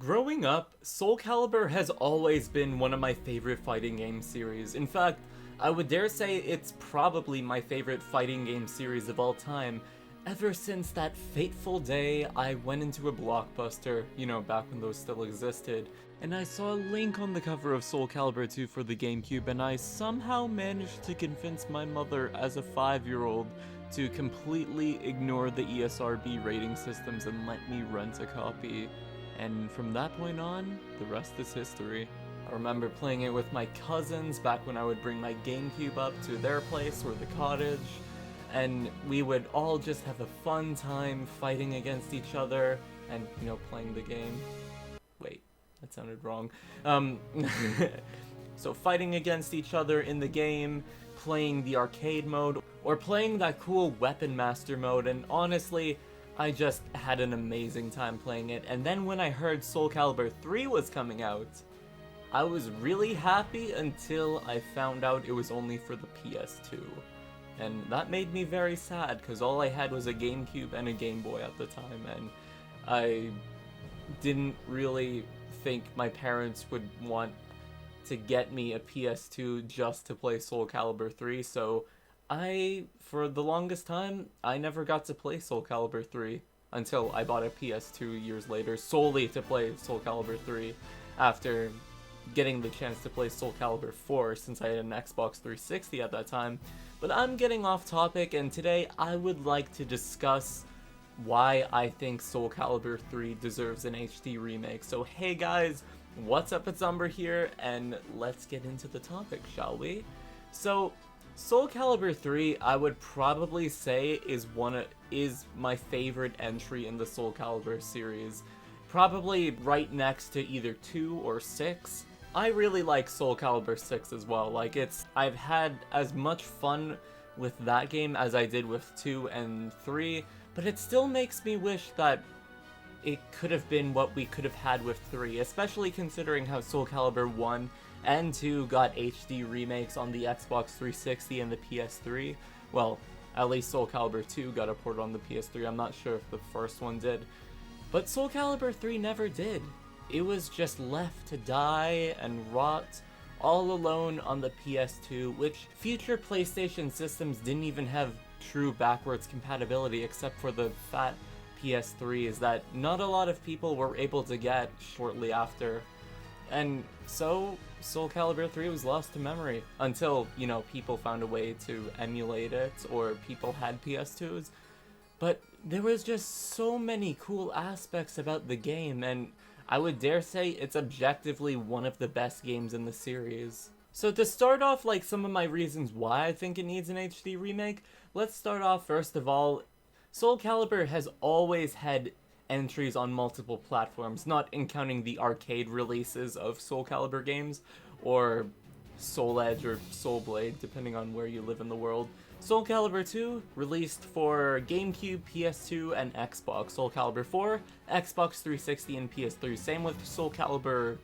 Growing up, Soul Calibur has always been one of my favorite fighting game series. In fact, I would dare say it's probably my favorite fighting game series of all time, ever since that fateful day I went into a Blockbuster, back when those still existed, and I saw Link on the cover of Soul Calibur 2 for the GameCube, and I somehow managed to convince my mother as a 5-year-old to completely ignore the ESRB rating systems and let me rent a copy. And from that point on, the rest is history. I remember playing it with my cousins back when I would bring my GameCube up to their place or the cottage, and we would all just have a fun time fighting against each other and, playing the game. Wait, that sounded wrong. So fighting against each other in the game, playing the arcade mode, or playing that cool Weapon Master mode, and honestly, I just had an amazing time playing it. And then when I heard Soul Calibur 3 was coming out, I was really happy until I found out it was only for the PS2. And that made me very sad, because all I had was a GameCube and a Game Boy at the time, and I didn't really think my parents would want to get me a PS2 just to play Soul Calibur 3, so for the longest time, I never got to play Soul Calibur 3 until I bought a PS2 years later, solely to play Soul Calibur 3, after getting the chance to play Soul Calibur 4 since I had an Xbox 360 at that time. But I'm getting off topic, and today I would like to discuss why I think Soul Calibur 3 deserves an HD remake. So hey guys, what's up, it's Umbruhh here, and let's get into the topic, shall we? So, Soul Calibur 3, I would probably say is my favorite entry in the Soul Calibur series. Probably right next to either 2 or 6. I really like Soul Calibur 6 as well. I've had as much fun with that game as I did with 2 and 3, but it still makes me wish that it could have been what we could have had with 3, especially considering how Soul Calibur 1 and 2 got HD remakes on the Xbox 360 and the PS3. Well, at least Soul Calibur 2 got a port on the PS3, I'm not sure if the first one did. But Soul Calibur 3 never did. It was just left to die and rot all alone on the PS2, which future PlayStation systems didn't even have true backwards compatibility except for the fat PS3s that not a lot of people were able to get shortly after. And so Soul Calibur 3 was lost to memory until, people found a way to emulate it or people had PS2s. But there was just so many cool aspects about the game, and I would dare say it's objectively one of the best games in the series. So to start off, some of my reasons why I think it needs an HD remake, let's start off first of all, Soul Calibur has always had entries on multiple platforms, not counting the arcade releases of Soul Calibur games, or Soul Edge or Soul Blade, depending on where you live in the world. Soul Calibur 2, released for GameCube, PS2, and Xbox. Soul Calibur 4, Xbox 360 and PS3. Same with Soul Calibur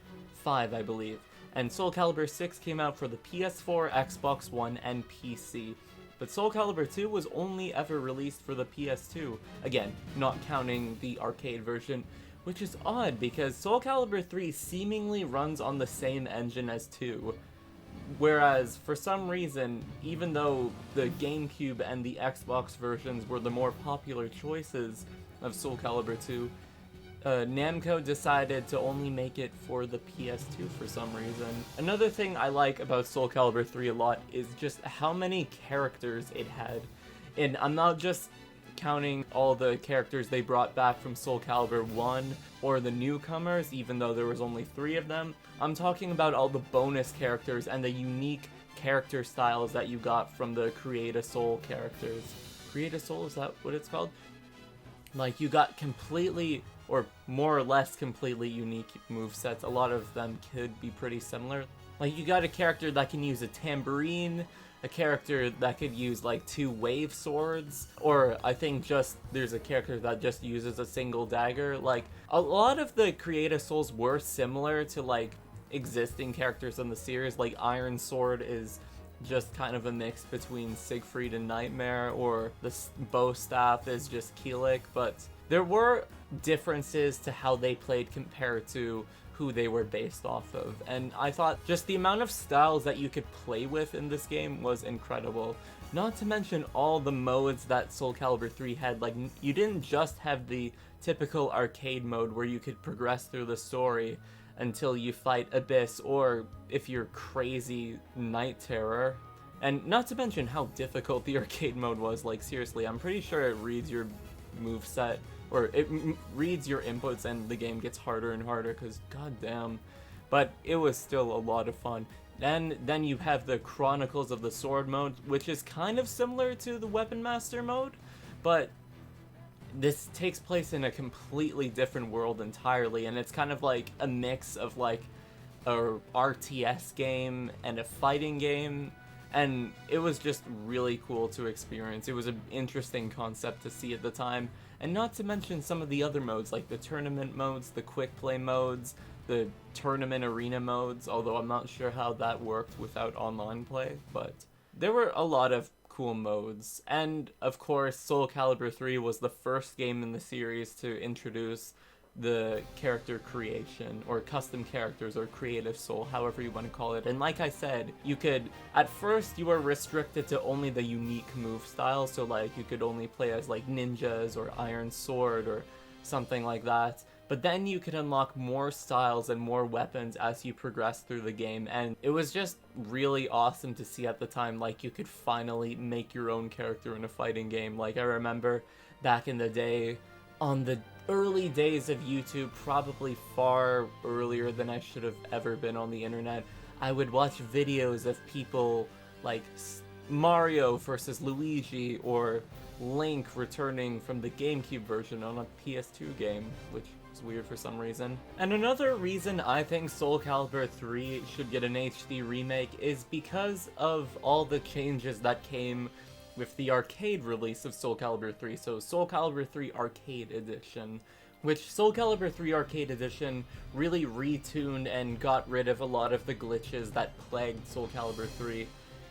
5, I believe. And Soul Calibur 6 came out for the PS4, Xbox One, and PC. But Soul Calibur 2 was only ever released for the PS2. Again, not counting the arcade version, which is odd because Soul Calibur 3 seemingly runs on the same engine as 2. Whereas, for some reason, even though the GameCube and the Xbox versions were the more popular choices of Soul Calibur 2, NAMCO decided to only make it for the PS2 for some reason. Another thing I like about Soul Calibur 3 a lot is just how many characters it had. And I'm not just counting all the characters they brought back from Soul Calibur 1 or the newcomers, even though there was only 3 of them. I'm talking about all the bonus characters and the unique character styles that you got from the Create a Soul characters. Create a Soul, is that what it's called? You got completely, or more or less completely unique movesets. A lot of them could be pretty similar. You got a character that can use a tambourine, a character that could use 2 wave swords, or I think there's a character that just uses a single dagger. A lot of the Create a Souls were similar to existing characters in the series. Iron Sword is just kind of a mix between Siegfried and Nightmare, or the bow staff is just Keelik, but there were differences to how they played compared to who they were based off of. And I thought just the amount of styles that you could play with in this game was incredible. Not to mention all the modes that Soul Calibur 3 had. Like, you didn't just have the typical arcade mode where you could progress through the story until you fight Abyss, or if you're crazy, Night Terror. And not to mention how difficult the arcade mode was. Like, seriously, I'm pretty sure it reads your moveset, or it reads your inputs, and the game gets harder and harder, because goddamn. But it was still a lot of fun. Then you have the Chronicles of the Sword mode, which is kind of similar to the Weapon Master mode, but this takes place in a completely different world entirely, and it's kind of like a mix of like a RTS game and a fighting game, and it was just really cool to experience. It was an interesting concept to see at the time, and not to mention some of the other modes, like the tournament modes, the quick play modes, the tournament arena modes, although I'm not sure how that worked without online play, but there were a lot of cool modes. And of course, Soul Calibur 3 was the first game in the series to introduce the character creation, or custom characters, or creative soul, however you want to call it. And like I said, you could, at first you were restricted to only the unique move style, so like you could only play as like ninjas or Iron Sword or something like that. But then you could unlock more styles and more weapons as you progress through the game, and it was just really awesome to see at the time. Like, you could finally make your own character in a fighting game. Like, I remember back in the day, on the early days of YouTube, probably far earlier than I should have ever been on the internet, I would watch videos of people like Mario versus Luigi, or Link returning from the GameCube version on a PS2 game, which is weird for some reason. And another reason I think Soul Calibur 3 should get an HD remake is because of all the changes that came with the arcade release of Soul Calibur 3. So Soul Calibur 3 Arcade Edition, which Soul Calibur 3 Arcade Edition really retuned and got rid of a lot of the glitches that plagued Soul Calibur 3.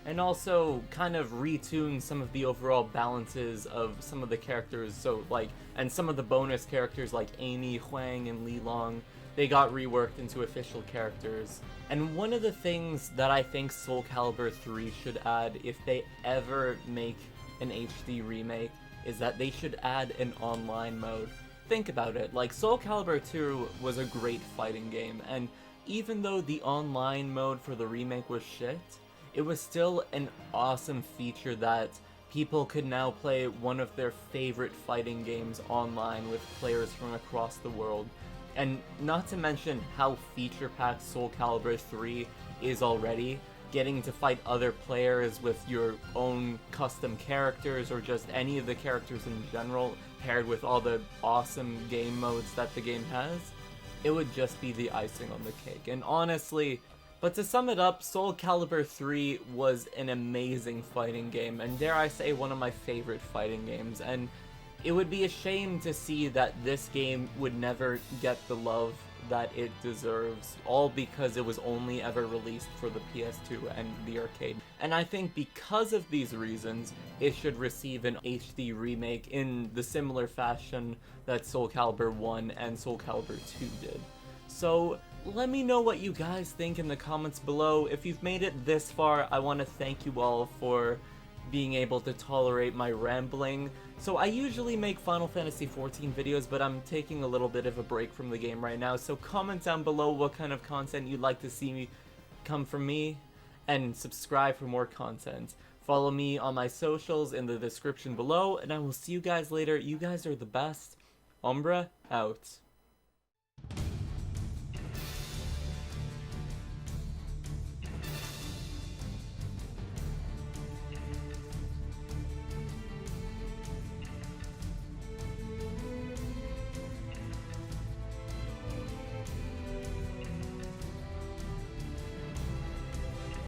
And also kind of retune some of the overall balances of some of the characters, so like, and some of the bonus characters like Amy, Huang, and Li Long, they got reworked into official characters. And one of the things that I think Soul Calibur 3 should add, if they ever make an HD remake, is that they should add an online mode. Think about it, like Soul Calibur 2 was a great fighting game, and even though the online mode for the remake was shit, it was still an awesome feature that people could now play one of their favorite fighting games online with players from across the world. And not to mention how feature-packed Soul Calibur 3 is already, getting to fight other players with your own custom characters, or just any of the characters in general, paired with all the awesome game modes that the game has. It would just be the icing on the cake. And honestly, but to sum it up, Soul Calibur 3 was an amazing fighting game, and dare I say, one of my favorite fighting games, and it would be a shame to see that this game would never get the love that it deserves, all because it was only ever released for the PS2 and the arcade. And I think because of these reasons, it should receive an HD remake in the similar fashion that Soul Calibur 1 and Soul Calibur 2 did. So let me know what you guys think in the comments below. If you've made it this far, I want to thank you all for being able to tolerate my rambling. So I usually make Final Fantasy XIV videos, but I'm taking a little bit of a break from the game right now, so comment down below what kind of content you'd like to see me come from me, and subscribe for more content. Follow me on my socials in the description below, and I will see you guys later. You guys are the best. Umbruhh, out.